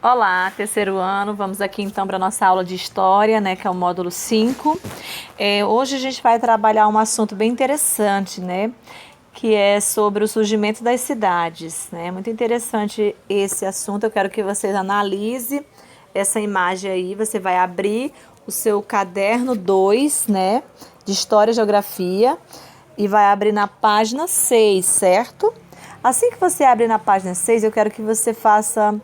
Olá, terceiro ano, vamos aqui então para a nossa aula de História, né, que é o módulo 5. Hoje a gente vai trabalhar um assunto bem interessante, né, que é sobre o surgimento das cidades, né. Muito interessante esse assunto, eu quero que vocês analisem essa imagem aí, você vai abrir o seu caderno 2, né, de História e Geografia, e vai abrir na página 6, certo? Assim que você abre na página 6, eu quero que você faça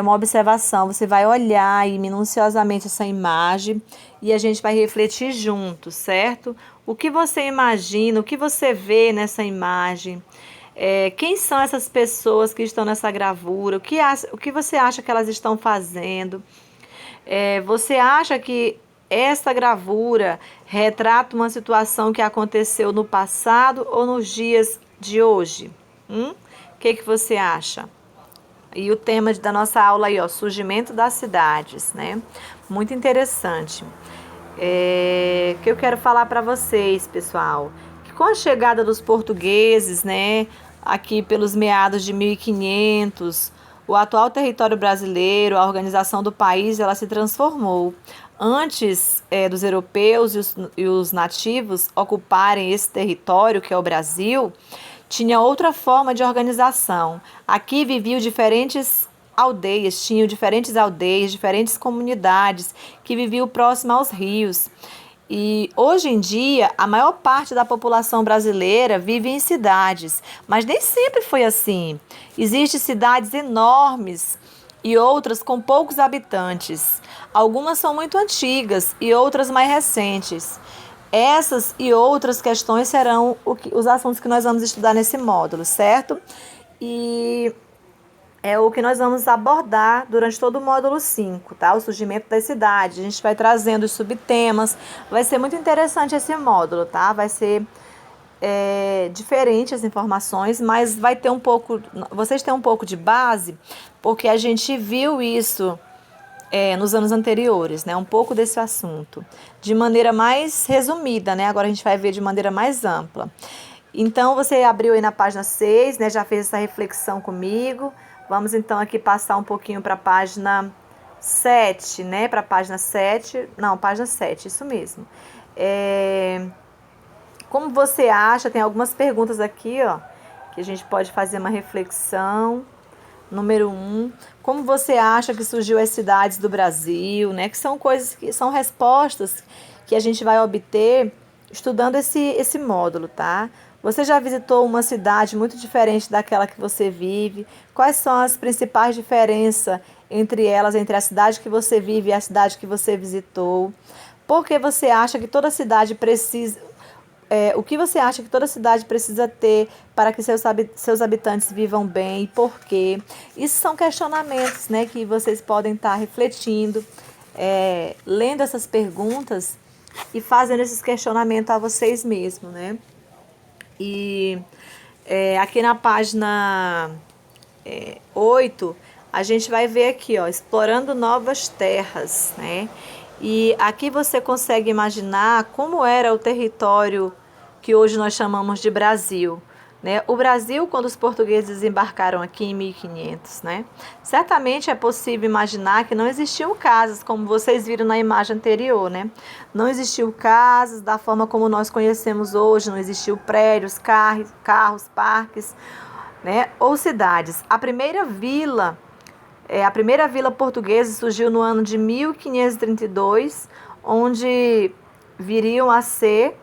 uma observação. Você vai olhar aí minuciosamente essa imagem e a gente vai refletir junto, certo? O que você imagina, o que você vê nessa imagem? Quem são essas pessoas que estão nessa gravura? O que você acha que elas estão fazendo? Você acha que essa gravura retrata uma situação que aconteceu no passado ou nos dias de hoje? O que você acha? E o tema da nossa aula aí, ó, surgimento das cidades, né? Muito interessante. Que eu quero falar para vocês, pessoal, que com a chegada dos portugueses, né, aqui pelos meados de 1500, o atual território brasileiro, a organização do país, ela se transformou. Antes dos europeus e os nativos ocuparem esse território, que é o Brasil, tinha outra forma de organização. Aqui viviam diferentes aldeias, diferentes comunidades que viviam próximo aos rios. E hoje em dia, a maior parte da população brasileira vive em cidades, mas nem sempre foi assim. Existem cidades enormes e outras com poucos habitantes. Algumas são muito antigas e outras mais recentes. Essas e outras questões serão os assuntos que nós vamos estudar nesse módulo, certo? E é o que nós vamos abordar durante todo o módulo 5, tá? O surgimento das cidades. A gente vai trazendo os subtemas. Vai ser muito interessante esse módulo, tá? Vai ser diferente as informações, mas vai ter um pouco. Vocês têm um pouco de base, porque a gente viu isso nos anos anteriores, né? Um pouco desse assunto. De maneira mais resumida, né? Agora a gente vai ver de maneira mais ampla. Então, você abriu aí na página 6, né? Já fez essa reflexão comigo. Vamos então aqui passar um pouquinho para a página 7, né? Para a página 7. Não, página 7, isso mesmo. Como você acha? Tem algumas perguntas aqui, ó, que a gente pode fazer uma reflexão. Número 1, como você acha que surgiu as cidades do Brasil, né? Que são coisas que são respostas que a gente vai obter estudando esse módulo, tá? Você já visitou uma cidade muito diferente daquela que você vive? Quais são as principais diferenças entre elas, entre a cidade que você vive e a cidade que você visitou? Por que você acha que toda cidade precisa o que você acha que toda cidade precisa ter para que seus habitantes vivam bem e por quê? Isso são questionamentos, né, que vocês podem estar refletindo, lendo essas perguntas e fazendo esses questionamentos a vocês mesmos, né? E aqui na página 8, a gente vai ver aqui, ó, explorando novas terras, né? E aqui você consegue imaginar como era o território que hoje nós chamamos de Brasil, né? O Brasil, quando os portugueses desembarcaram aqui em 1500, né? Certamente é possível imaginar que não existiam casas, como vocês viram na imagem anterior, né? Não existiam casas da forma como nós conhecemos hoje, não existiam prédios, carros, parques, né? Ou cidades. A primeira vila portuguesa surgiu no ano de 1532, onde viriam a ser,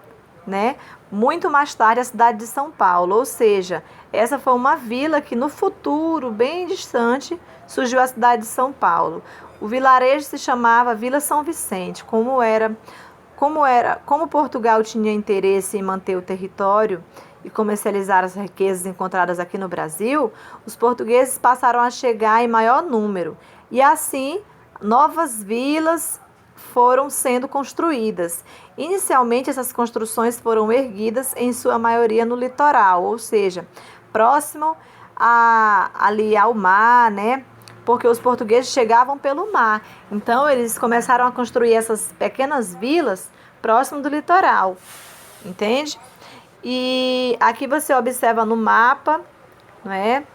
né, muito mais tarde a cidade de São Paulo. Ou seja, essa foi uma vila que no futuro, bem distante, surgiu a cidade de São Paulo. O vilarejo se chamava Vila São Vicente. Como Portugal tinha interesse em manter o território e comercializar as riquezas encontradas aqui no Brasil, os portugueses passaram a chegar em maior número e assim novas vilas foram sendo construídas. Inicialmente, essas construções foram erguidas em sua maioria no litoral, ou seja, próximo ali ao mar, né? Porque os portugueses chegavam pelo mar. Então, eles começaram a construir essas pequenas vilas próximo do litoral, entende? E aqui você observa no mapa, não é?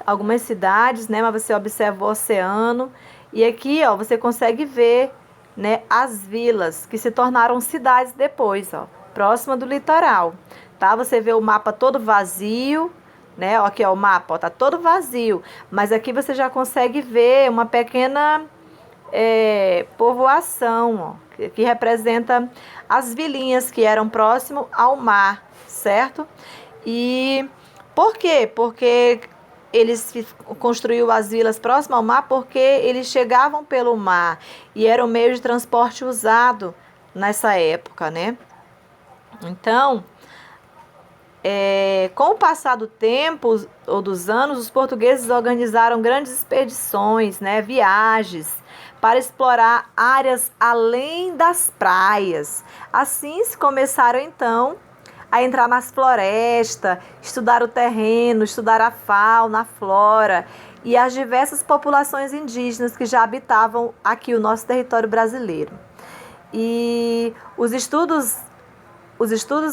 algumas cidades, né? Mas você observa o oceano. E aqui, ó, você consegue ver, né, as vilas que se tornaram cidades depois, ó, próxima do litoral, tá? Você vê o mapa todo vazio, né? Ó, aqui, ó, o mapa, ó, tá todo vazio. Mas aqui você já consegue ver uma pequena povoação, ó, que representa as vilinhas que eram próximo ao mar, certo? E por quê? Porque eles construíram as vilas próximas ao mar porque eles chegavam pelo mar e era o meio de transporte usado nessa época, né? Então, com o passar do tempo ou dos anos, os portugueses organizaram grandes expedições, né, viagens, para explorar áreas além das praias. Assim se começaram então a entrar nas florestas, estudar o terreno, estudar a fauna, a flora e as diversas populações indígenas que já habitavam aqui o nosso território brasileiro. E os estudos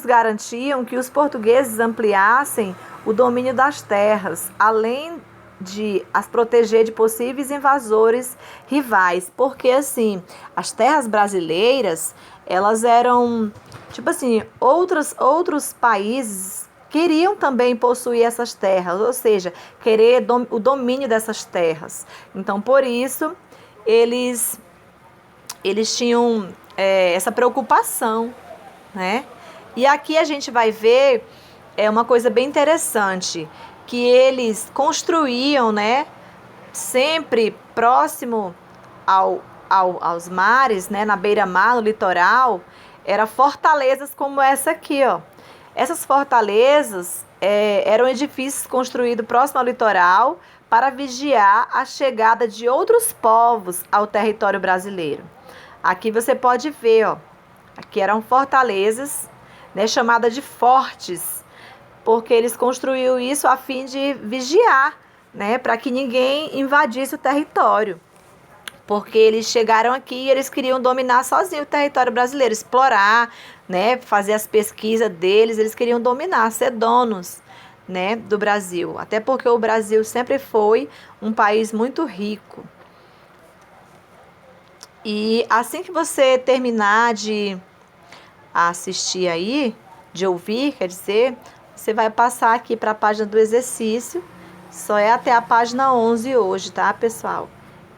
garantiam que os portugueses ampliassem o domínio das terras, além de as proteger de possíveis invasores rivais, porque assim, as terras brasileiras, elas eram, tipo assim, outros países queriam também possuir essas terras, ou seja, querer o domínio dessas terras. Então, por isso, eles tinham essa preocupação, né? E aqui a gente vai ver uma coisa bem interessante, que eles construíam, né, sempre próximo aos mares, né, na beira-mar, no litoral, eram fortalezas como essa aqui, ó. Essas fortalezas eram edifícios construídos próximo ao litoral para vigiar a chegada de outros povos ao território brasileiro. Aqui você pode ver, ó, aqui eram fortalezas, né, chamadas de fortes, porque eles construíram isso a fim de vigiar, né, para que ninguém invadisse o território. Porque eles chegaram aqui e eles queriam dominar sozinho o território brasileiro, explorar, né, fazer as pesquisas deles, eles queriam dominar, ser donos, né, do Brasil. Até porque o Brasil sempre foi um país muito rico. E assim que você terminar de assistir aí, de ouvir, quer dizer, você vai passar aqui para a página do exercício. Só é até a página 11 hoje, tá, pessoal?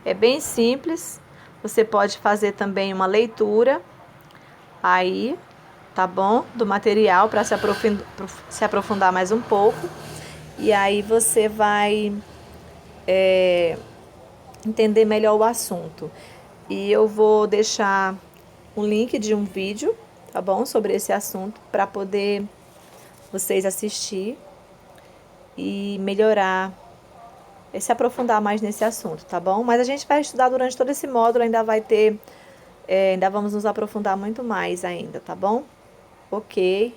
É bem simples. Você pode fazer também uma leitura aí, tá bom? Do material para se aprofundar mais um pouco. E aí você vai entender melhor o assunto. E eu vou deixar um link de um vídeo, tá bom? Sobre esse assunto, para poder vocês assistir e melhorar, se aprofundar mais nesse assunto, tá bom? Mas a gente vai estudar durante todo esse módulo, ainda vai ter, ainda vamos nos aprofundar muito mais ainda, tá bom? Ok.